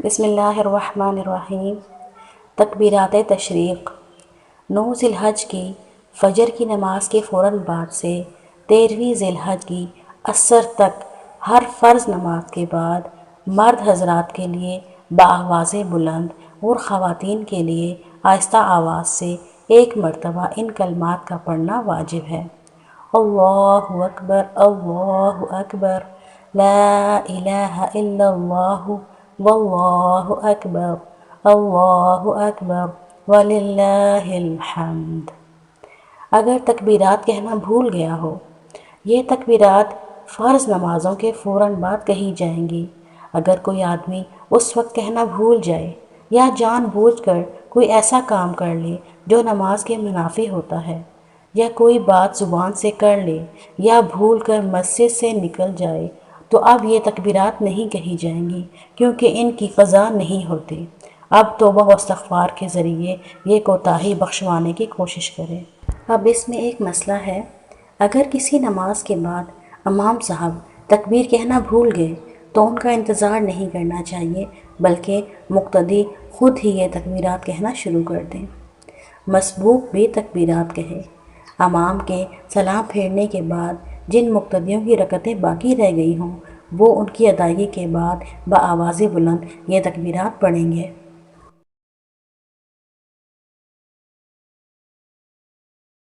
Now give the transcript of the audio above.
بسم اللہ الرحمن الرحیم۔ تکبیرات تشریق۔ 9 ذی الحج کی فجر کی نماز کے فوراً بعد سے 13ویں ذی الحج کی عصر تک ہر فرض نماز کے بعد مرد حضرات کے لیے بآواز بلند اور خواتین کے لیے آہستہ آواز سے ایک مرتبہ ان کلمات کا پڑھنا واجب ہے۔ اللہ اکبر، اللہ اکبر، لا الہ الا اللہ، واللہ اکبر، اللہ اکبر، وللہ الحمد۔ اگر تکبیرات کہنا بھول گیا ہو، یہ تکبیرات فرض نمازوں کے فوراً بعد کہی جائیں گی۔ اگر کوئی آدمی اس وقت کہنا بھول جائے یا جان بوجھ کر کوئی ایسا کام کر لے جو نماز کے منافی ہوتا ہے، یا کوئی بات زبان سے کر لے یا بھول کر مسجد سے نکل جائے، تو اب یہ تکبیرات نہیں کہی جائیں گی، کیونکہ ان کی قضا نہیں ہوتی۔ اب توبہ و استغفار کے ذریعے یہ کوتاہی بخشوانے کی کوشش کریں۔ اب اس میں ایک مسئلہ ہے، اگر کسی نماز کے بعد امام صاحب تکبیر کہنا بھول گئے تو ان کا انتظار نہیں کرنا چاہیے، بلکہ مقتدی خود ہی یہ تکبیرات کہنا شروع کر دیں۔ مسبوق بھی تکبیرات کہے۔ امام کے سلام پھیرنے کے بعد جن مقتدیوں کی رکعتیں باقی رہ گئی ہوں، وہ ان کی ادائیگی کے بعد بآواز بلند یہ تکبیرات پڑھیں گے۔